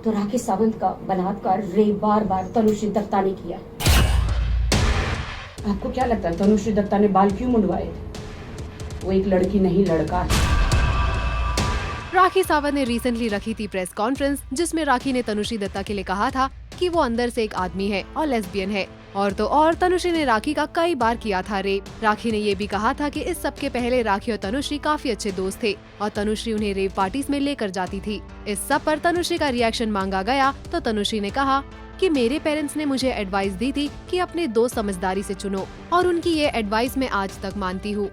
तो राखी सावंत का बलात्कार रेप बार बार तनुश्री दत्ता ने किया। आपको क्या लगता है तनुश्री दत्ता ने बाल क्यों मुंडवाए? वो एक लड़की नहीं, लड़का है। राखी सावंत ने रिसेंटली रखी थी प्रेस कॉन्फ्रेंस, जिसमें राखी ने तनुश्री दत्ता के लिए कहा था कि वो अंदर से एक आदमी है और लेस्बियन है। और तो और तनुश्री ने राखी का कई बार किया था रेप। राखी ने ये भी कहा था कि इस सब के पहले राखी और तनुश्री काफी अच्छे दोस्त थे और तनुश्री उन्हें रेप पार्टीज में लेकर जाती थी। इस सब पर तनुश्री का रिएक्शन मांगा गया तो तनुश्री ने कहा कि मेरे पेरेंट्स ने मुझे एडवाइस दी थी कि अपने दोस्त समझदारी से चुनो और उनकी ये एडवाइस मैं आज तक मानती हूँ।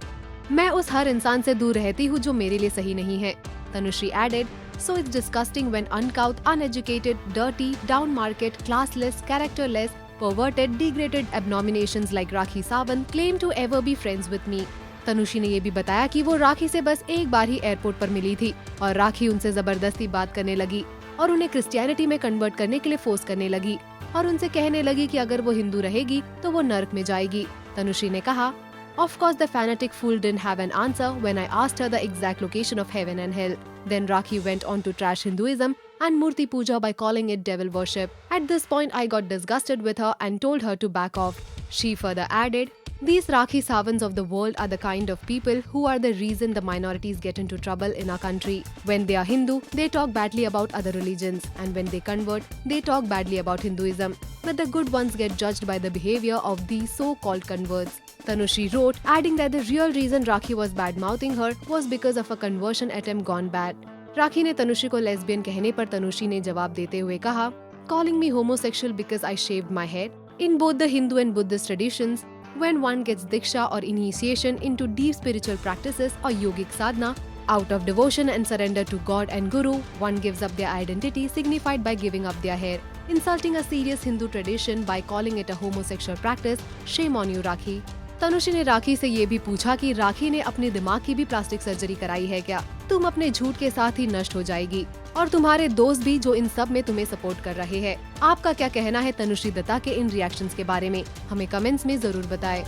मैं उस हर इंसान से दूर रहती हूँ जो मेरे लिए सही नहीं है। Tanushri added, "So it's disgusting when uncouth, uneducated, dirty, down-market, classless, characterless, perverted, degraded abominations like Rakhi Sawant claim to ever be friends with me." Tanushree ने ये भी बताया कि वो राखी से बस एक बार ही एयरपोर्ट पर मिली थी और राखी उनसे जबरदस्ती बात करने लगी और उन्हें क्रिश्चियनिटी में कन्वर्ट करने के लिए फोर्स करने लगी और उनसे कहने लगी कि अगर वो हिंदू रहेगी तो वो नर्क में जाएगी। तनुश्री ने कहा, "Of course the fanatic fool didn't have an answer when I asked her the exact location of heaven and hell." Then Rakhi went on to trash Hinduism and Murti Puja by calling it devil worship. At this point I got disgusted with her and told her to back off. She further added, "These Rakhi Sawants of the world are the kind of people who are the reason the minorities get into trouble in our country. When they are Hindu, they talk badly about other religions, and when they convert, they talk badly about Hinduism. But the good ones get judged by the behavior of these so-called converts." Tanushri wrote, adding that the real reason Rakhi was bad-mouthing her was because of a conversion attempt gone bad. राखी ने तनुश्री को lesbian कहने पर तनुश्री ने जवाब देते हुए कहा, "Calling me homosexual because I shaved my head. In both the Hindu and Buddhist traditions, when one gets diksha or initiation into deep spiritual practices or yogic sadhana, out of devotion and surrender to God and Guru, one gives up their identity signified by giving up their hair. Insulting a serious Hindu tradition by calling it a homosexual practice, shame on you, Rakhi." Tanushree ने राखी से ये भी पूछा कि राखी ने अपने दिमाग की भी प्लास्टिक सर्जरी कराई है क्या? तुम अपने झूठ के साथ ही नष्ट हो जाएगी और तुम्हारे दोस्त भी जो इन सब में तुम्हें सपोर्ट कर रहे हैं। आपका क्या कहना है तनुश्री दत्ता के इन रिएक्शंस के बारे में? हमें कमेंट्स में जरूर बताएं।